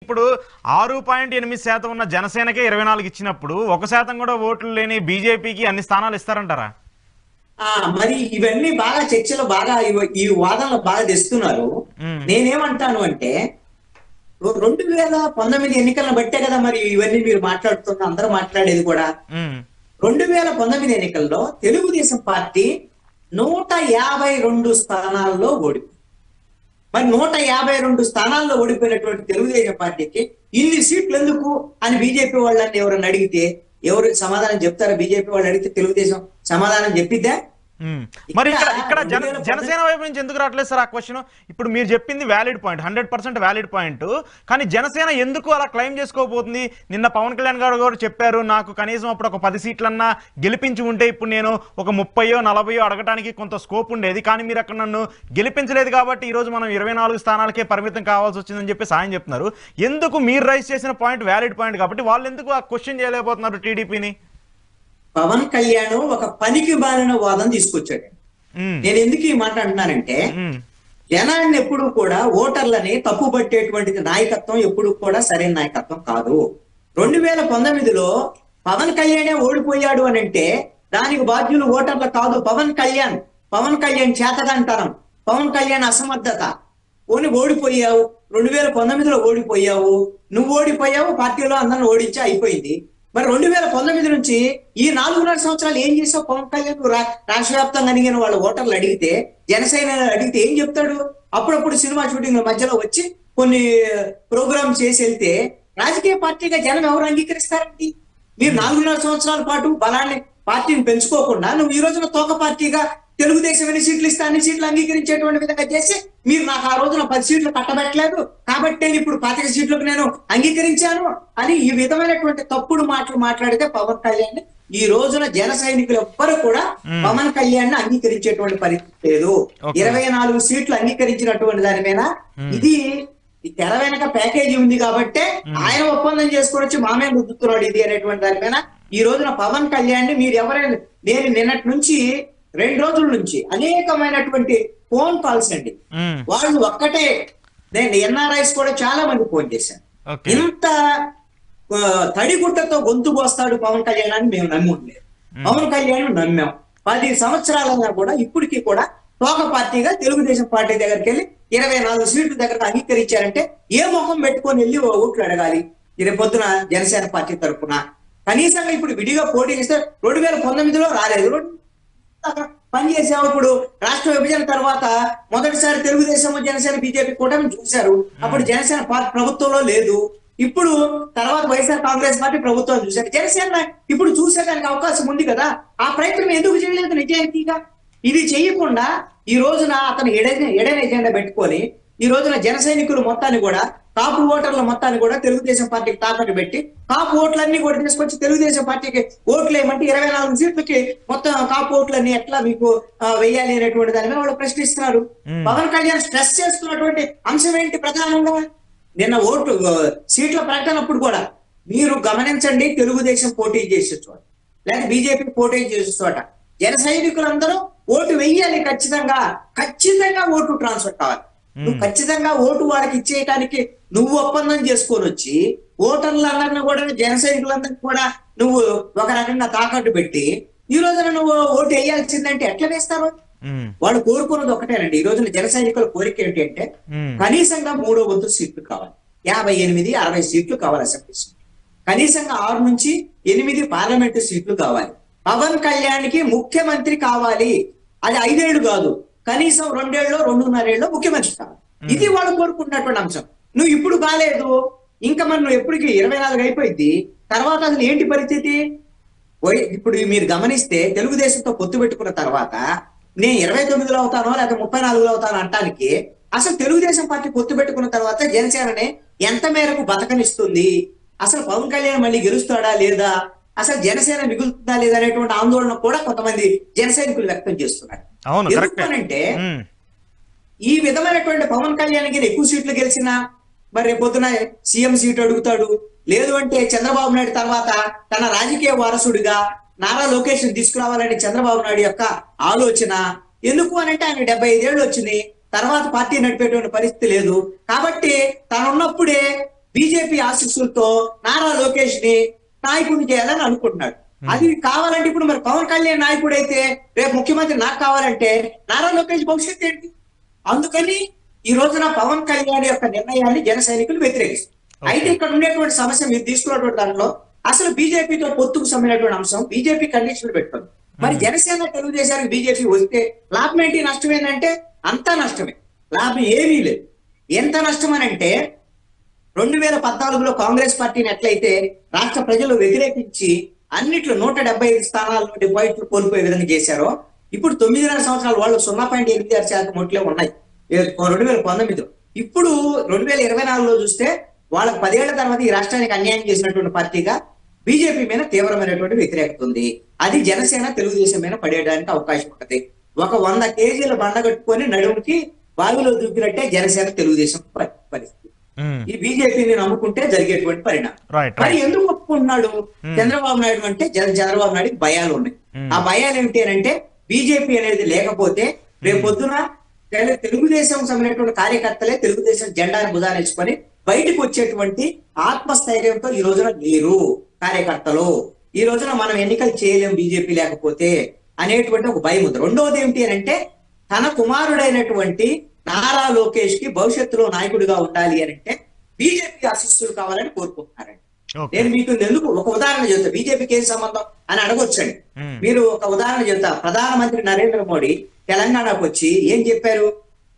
ఇప్పుడు 6.8% ఉన్న జనసేనకే 24 ఇచ్చినప్పుడు 1% కూడా ఓట్లు లేని బీజేపీకి అన్ని స్థానాలు ఇస్తారంటారా? మరి ఇవన్నీ బాగా చర్చలు బాగా ఈ వాదనలు బాగా తెస్తున్నారు. నేనేమంటాను అంటే 2019 ఎన్నికలను బట్టే కదా మరి ఇవన్నీ మీరు మాట్లాడుతున్న అందరూ మాట్లాడేది కూడా. 2019 ఎన్నికల్లో తెలుగుదేశం పార్టీ 152 స్థానాల్లో ఓడిపోయింది. మరి 152 స్థానాల్లో ఓడిపోయినటువంటి తెలుగుదేశం పార్టీకి ఇన్ని సీట్లు ఎందుకు అని బీజేపీ వాళ్ళని ఎవరన్నా అడిగితే ఎవరు సమాధానం చెప్తారా? బీజేపీ వాళ్ళు అడిగితే తెలుగుదేశం సమాధానం చెప్పిద్దా? మరి ఇక్కడ జనసేన వైపు నుంచి ఎందుకు రావట్లేదు సార్ ఆ క్వశ్చన్? ఇప్పుడు మీరు చెప్పింది వ్యాలిడ్ పాయింట్, 100% వ్యాలిడ్ పాయింట్. కానీ జనసేన ఎందుకు అలా క్లెయిమ్ చేసుకోబోతుంది? నిన్న పవన్ కళ్యాణ్ గారు కూడా చెప్పారు, నాకు కనీసం అప్పుడు ఒక 10 సీట్లన్నా గెలిపించి ఉంటే ఇప్పుడు నేను ఒక 30, 40 అడగటానికి కొంత స్కోప్ ఉండేది. కానీ మీరు అక్కడ నన్ను గెలిపించలేదు కాబట్టి ఈ రోజు మనం 24 స్థానాలకే పరిమితం కావాల్సి వచ్చిందని చెప్పి సాయం చెప్తున్నారు. ఎందుకు మీరు రైజ్ చేసిన పాయింట్ వ్యాలిడ్ పాయింట్ కాబట్టి వాళ్ళు ఎందుకు ఆ క్వశ్చన్ చేయలేకపోతున్నారు టీడీపీని? పవన్ కళ్యాణ్ ఒక పనికి బారిన వాదన తీసుకొచ్చాడు. నేను ఎందుకు ఈ మాట అంటున్నానంటే, జనాన్ని ఎప్పుడు కూడా ఓటర్లని తప్పు పట్టేటువంటి నాయకత్వం ఎప్పుడు కూడా సరైన నాయకత్వం కాదు. 2019లో పవన్ కళ్యాణే ఓడిపోయాడు అని అంటే దానికి బాధ్యులు ఓటర్లు కాదు, పవన్ కళ్యాణ్. పవన్ కళ్యాణ్ చేతకంతనం, పవన్ కళ్యాణ్ అసమర్థత. ఓడిపోయావు, 2019లో ఓడిపోయావు, నువ్వు ఓడిపోయావు, పార్టీలో అందరిని ఓడించి అయిపోయింది. మరి 2019 నుంచి ఈ 4.5 సంవత్సరాలు ఏం చేసావు పవన్ కళ్యాణ్? రాష్ట్ర వ్యాప్తంగా అడిగిన వాళ్ళ ఓటర్లు అడిగితే, జనసేన అడిగితే ఏం చెప్తాడు? అప్పుడప్పుడు సినిమా షూటింగ్ మధ్యలో వచ్చి కొన్ని ప్రోగ్రామ్స్ చేసి వెళ్తే రాజకీయ పార్టీగా జనం ఎవరు అంగీకరిస్తారండి? మీరు 4.5 సంవత్సరాల పాటు బలాన్ని పార్టీని పెంచుకోకుండా నువ్వు ఈ రోజున తోక పార్టీగా తెలుగుదేశం ఎన్ని సీట్లు ఇస్తే అన్ని సీట్లు అంగీకరించేటువంటి విధంగా చేసి, మీరు నాకు ఆ రోజున 10 సీట్లు కట్టబెట్టలేదు కాబట్టి నేను ఇప్పుడు 25 సీట్లకు నేను అంగీకరించాను అని ఈ విధమైనటువంటి తప్పుడు మాటలు మాట్లాడితే పవన్ కళ్యాణ్ ఈ రోజున జన సైనికులు ఎవ్వరు కూడా పవన్ కళ్యాణ్ అంగీకరించేటువంటి పరిస్థితి లేదు. 24 సీట్లు అంగీకరించినటువంటి దాని మీద ఇది తెర వెనక ప్యాకేజీ ఉంది కాబట్టి ఆయన ఒప్పందం చేసుకొని వచ్చి మామే రుద్దుతున్నాడు ఇది అనేటువంటి దాని మీద ఈ రోజున పవన్ కళ్యాణ్ మీరు ఎవరైనా, నేను నిన్నటి నుంచి 2 రోజుల నుంచి అనేకమైనటువంటి ఫోన్ కాల్స్ అండి. వాళ్ళు ఒక్కటే, నేను ఎన్ఆర్ఐస్ కూడా చాలా మంది ఫోన్ చేశాను. ఇంత తడిగుట్టతో గొంతు పోస్తాడు పవన్ కళ్యాణ్ అని మేము నమ్మి ఉండలేదు. పవన్ కళ్యాణ్ నమ్మాం. 10 సంవత్సరాలన్నా కూడా ఇప్పటికీ కూడా తోక పార్టీగా తెలుగుదేశం పార్టీ దగ్గరికి వెళ్ళి 24 సీట్ల దగ్గరకు అంగీకరించారంటే ఏ ముఖం పెట్టుకొని వెళ్ళి ఓట్లు అడగాలి? రేపు పొద్దున జనసేన పార్టీ తరఫున కనీసంగా ఇప్పుడు విడిగా పోటీ చేస్తే 2019లో రాలేదు, పనిచేసాము. ఇప్పుడు రాష్ట్ర విభజన తర్వాత మొదటిసారి తెలుగుదేశం జనసేన బీజేపీ కూటమి చూశారు. అప్పుడు జనసేన ప్రభుత్వంలో లేదు. ఇప్పుడు తర్వాత వైఎస్ఆర్ కాంగ్రెస్ పార్టీ ప్రభుత్వం చూశారు. జనసేన ఇప్పుడు చూసేదానికి అవకాశం ఉంది కదా, ఆ ప్రయత్నం ఎందుకు చేయలేదు నిజాయితీగా? ఇది చేయకుండా ఈ రోజున అతను ఎడైన ఎజెండా పెట్టుకొని ఈ రోజున జన సైనికులు మొత్తాన్ని కూడా, కాపు ఓటర్ల మొత్తాన్ని కూడా తెలుగుదేశం పార్టీకి తాకట్టు పెట్టి కాపు ఓట్లన్నీ కూడా తీసుకొచ్చి తెలుగుదేశం పార్టీకి ఓట్లు వేయమంటే 24 సీట్లకి మొత్తం కాపు ఓట్లన్నీ ఎట్లా మీకు వెయ్యాలి అనేటువంటి దాని మీద వాళ్ళు ప్రశ్నిస్తున్నారు. పవన్ కళ్యాణ్ స్ట్రెస్ చేస్తున్నటువంటి అంశం ఏంటి ప్రధానంగా? నిన్న ఓటు సీట్ల ప్రకటనప్పుడు కూడా మీరు గమనించండి, తెలుగుదేశం పోటీ చేసే చోట లేదా బీజేపీ పోటీ చేసే చోట జన సైనికులందరూ ఓటు వెయ్యాలి, ఖచ్చితంగా ఓటు ట్రాన్స్ఫర్ కావాలి. నువ్వు ఖచ్చితంగా ఓటు వాళ్ళకి ఇచ్చేయటానికి నువ్వు ఒప్పందం చేసుకొని వచ్చి ఓటర్లందరినీ కూడా జన సైనికులందరినీ కూడా నువ్వు ఒక రకంగా తాకట్టు పెట్టి ఈ రోజున నువ్వు ఓటు వేయాల్సిందంటే ఎట్లా వేస్తారు? వాళ్ళు కోరుకున్నది ఒకటేనండి. ఈ రోజున జన సైనికుల కోరిక ఏంటి అంటే కనీసంగా 3వ వంతు సీట్లు కావాలి. 58, 60 సీట్లు కావాలి అసెంబ్లీ సీట్లు. కనీసంగా 6 నుంచి 8 పార్లమెంటు సీట్లు కావాలి. పవన్ కళ్యాణ్కి ముఖ్యమంత్రి కావాలి. అది 5 ఏళ్ళు కాదు, కనీసం 2 ఏళ్ళు 2.5 ఏళ్ళు ముఖ్యమంత్రి కావాలి. ఇది వాళ్ళు కోరుకుంటున్నటువంటి అంశం. నువ్వు ఇప్పుడు కాలేదు, ఇంకా మరి నువ్వు ఎప్పటికీ 24 అయిపోయింది. తర్వాత అసలు ఏంటి పరిస్థితి? ఇప్పుడు మీరు గమనిస్తే తెలుగుదేశంతో పొత్తు పెట్టుకున్న తర్వాత నేను 29లో అవుతానో లేదా 34లో అవుతానో అంటానికి అసలు తెలుగుదేశం పార్టీ పొత్తు పెట్టుకున్న తర్వాత జనసేనని ఎంత మేరకు బతకనిస్తుంది? అసలు పవన్ కళ్యాణ్ మళ్ళీ గెలుస్తాడా లేదా, అసలు జనసేన మిగులుతుందా లేదా అనేటువంటి ఆందోళన కూడా కొంతమంది జన సైనికులు వ్యక్తం చేస్తున్నారు. ఎందుకంటే ఈ విధమైనటువంటి పవన్ కళ్యాణ్ ఎక్కువ సీట్లు గెలిచినా మరి రేపొద్దున సీఎం సీట్ అడుగుతాడు. లేదు అంటే చంద్రబాబు నాయుడు తర్వాత తన రాజకీయ వారసుడిగా నారా లోకేష్ తీసుకురావాలని చంద్రబాబు నాయుడు యొక్క ఆలోచన. ఎందుకు అనంటే ఆయన 75 ఏళ్ళు వచ్చింది, తర్వాత పార్టీ నడిపేటువంటి పరిస్థితి లేదు. కాబట్టి తను ఉన్నప్పుడే బీజేపీ ఆశీస్సులతో నారా లోకేష్ ని నాయకుడిని చేయాలని అనుకుంటున్నాడు. అది కావాలంటే ఇప్పుడు మరి పవన్ కళ్యాణ్ నాయకుడు అయితే రేపు ముఖ్యమంత్రి నాకు కావాలంటే నారా లోకేష్ భవిష్యత్తు ఏంటి? అందుకని ఈ రోజున పవన్ కళ్యాణ్ యొక్క నిర్ణయాన్ని జన సైనికులు వ్యతిరేకిస్తారు. అయితే ఇక్కడ ఉండేటువంటి సమస్య మీరు తీసుకున్నటువంటి దాంట్లో అసలు బీజేపీతో పొత్తుకు సంబంధించినటువంటి అంశం బీజేపీ కండిషన్లు పెట్టుకుంది. మరి జనసేన తెలుగుదేశానికి బీజేపీ వస్తే లాభం ఏంటి, నష్టం ఏంటంటే అంతా నష్టమే, లాభం ఏమీ లేదు. ఎంత నష్టం అని అంటే 2014లో కాంగ్రెస్ పార్టీని ఎట్లయితే రాష్ట్ర ప్రజలు వ్యతిరేకించి అన్నిట్లో 175 స్థానాల్లో డిపాజిట్లు కోల్పోయే విధంగా చేశారో, ఇప్పుడు 9.5 సంవత్సరాలు వాళ్ళు 0.86% ఓట్లే ఉన్నాయి 2019లో. ఇప్పుడు 2024లో చూస్తే వాళ్ళకి 10 ఏళ్ల తర్వాత ఈ రాష్ట్రానికి అన్యాయం చేసినటువంటి పార్టీగా బీజేపీ మీద తీవ్రమైనటువంటి వ్యతిరేకత ఉంది. అది జనసేన తెలుగుదేశం మీద పడేయడానికి అవకాశం ఉంటది. ఒక 100 కేజీల బండ కట్టుకొని నడుముకి బావిలో దూకినట్టే జనసేన తెలుగుదేశం పరిస్థితి. ఈ బీజేపీని నమ్ముకుంటే జరిగేటువంటి పరిణామం. మరి ఎందుకు ఒప్పుకుంటున్నాడు చంద్రబాబు నాయుడు అంటే చంద్రబాబు నాయుడు భయాలు ఉన్నాయి. ఆ భయాలు ఏమిటి అంటే బీజేపీ అనేది లేకపోతే రేపు పొద్దున తెలుగుదేశం సంబంధించినటువంటి కార్యకర్తలే తెలుగుదేశం జెండాను భుజానేసుకొని బయటకు వచ్చేటువంటి ఆత్మస్థైర్యంతో ఈ రోజున లేరు కార్యకర్తలు. ఈ రోజున మనం ఎన్నికలు చేయలేం బీజేపీ లేకపోతే అనేటువంటి ఒక భయం ఉంది. రెండవది ఏమిటి అంటే తన కుమారుడైనటువంటి నారా లోకేష్ కి భవిష్యత్తులో నాయకుడిగా ఉండాలి అని అంటే బీజేపీ ఆశీస్సులు కావాలని కోరుకుంటున్నారండి. నేను మీకు ఎందుకు ఒక ఉదాహరణ చెప్తా, బీజేపీకి ఏం సంబంధం అని అడగొచ్చండి. మీరు ఒక ఉదాహరణ చెప్తా. ప్రధానమంత్రి నరేంద్ర మోడీ తెలంగాణకు వచ్చి ఏం చెప్పారు?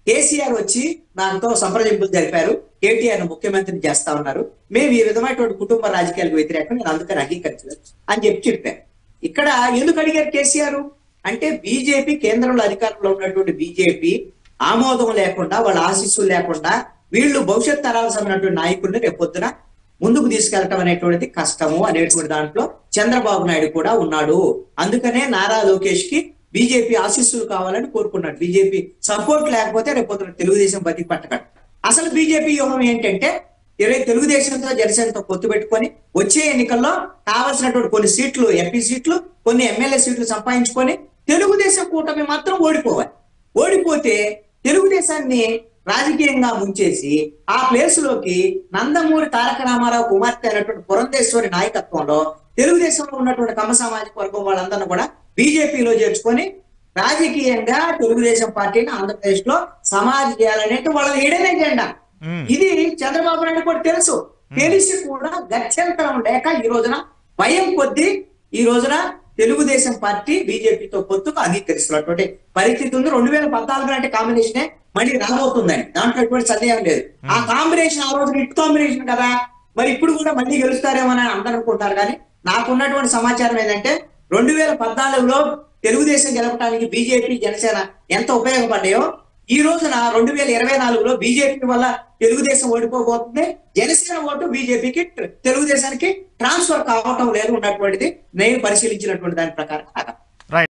కేసీఆర్ వచ్చి నాతో సంప్రదింపులు జరిపారు, కేటీఆర్ ముఖ్యమంత్రిని చేస్తా ఉన్నారు, మేము ఈ విధమైనటువంటి కుటుంబ రాజకీయాలకు వ్యతిరేకం, నేను అందుకని అంగీకరించలేదు అని చెప్పారు. ఇక్కడ ఎందుకు అడిగారు కేసీఆర్ అంటే బీజేపీ కేంద్రంలో అధికారంలో ఉన్నటువంటి బీజేపీ ఆమోదం లేకుండా వాళ్ళ ఆశీస్సులు లేకుండా వీళ్ళు భవిష్యత్ తరాలకు సంబంధించినటువంటి నాయకుల్ని రేపొద్దున ముందుకు తీసుకెళ్లటం అనేటువంటిది కష్టము అనేటువంటి దాంట్లో చంద్రబాబు నాయుడు కూడా ఉన్నాడు. అందుకనే నారా లోకేష్ కి బీజేపీ ఆశీస్సులు కావాలని కోరుకున్నాడు. బీజేపీ సపోర్ట్ లేకపోతే రేపొద్దున తెలుగుదేశం బతికి పట్టకడు. అసలు బీజేపీ వ్యూహం ఏంటంటే తెలుగుదేశంతో జనసేనతో పొత్తు పెట్టుకొని వచ్చే ఎన్నికల్లో కావాల్సినటువంటి కొన్ని సీట్లు ఎంపీ సీట్లు కొన్ని ఎమ్మెల్యే సీట్లు సంపాదించుకొని తెలుగుదేశం కూటమి మాత్రం ఓడిపోవాలి. ఓడిపోతే తెలుగుదేశాన్ని రాజకీయంగా ముంచేసి ఆ ప్లేస్ లోకి నందమూరి తారక రామారావు కుమార్తె అయినటువంటి పురంధేశ్వరి నాయకత్వంలో తెలుగుదేశంలో ఉన్నటువంటి కమ్మ సామాజిక వర్గం వాళ్ళందరినీ కూడా బీజేపీలో చేర్చుకొని రాజకీయంగా తెలుగుదేశం పార్టీని ఆంధ్రప్రదేశ్ లో సమాధి చేయాలనేది వాళ్ళ ఈడేన ఎజెండా. ఇది చంద్రబాబు నాయుడు కూడా తెలుసు. తెలిసి కూడా గత్యంతరం లేక ఈ రోజున భయం కొద్దీ ఈ రోజున తెలుగుదేశం పార్టీ బీజేపీతో పొత్తుకు అంగీకరిస్తున్నటువంటి పరిస్థితి ఉంది. 2014 అంటే కాంబినేషనే మళ్ళీ రాబోతుందండి, దాంట్లో ఎటువంటి సందేహం లేదు. ఆ కాంబినేషన్ ఆ రోజు ఇట్ కాంబినేషన్ కదా, మరి ఇప్పుడు కూడా మళ్ళీ గెలుస్తారేమో అని అందరూ అనుకుంటారు. కానీ నాకున్నటువంటి సమాచారం ఏంటంటే 2014లో తెలుగుదేశం గెలపడానికి బీజేపీ జనసేన ఎంత ఉపయోగపడ్డాయో ఈ రోజున 2024లో బీజేపీ వల్ల తెలుగుదేశం ఓడిపోబోతుంది. జనసేన ఓటు బీజేపీకి తెలుగుదేశానికి ట్రాన్స్ఫర్ కావటం లేదు ఉన్నటువంటిది నేను పరిశీలించినటువంటి దాని ప్రకారం.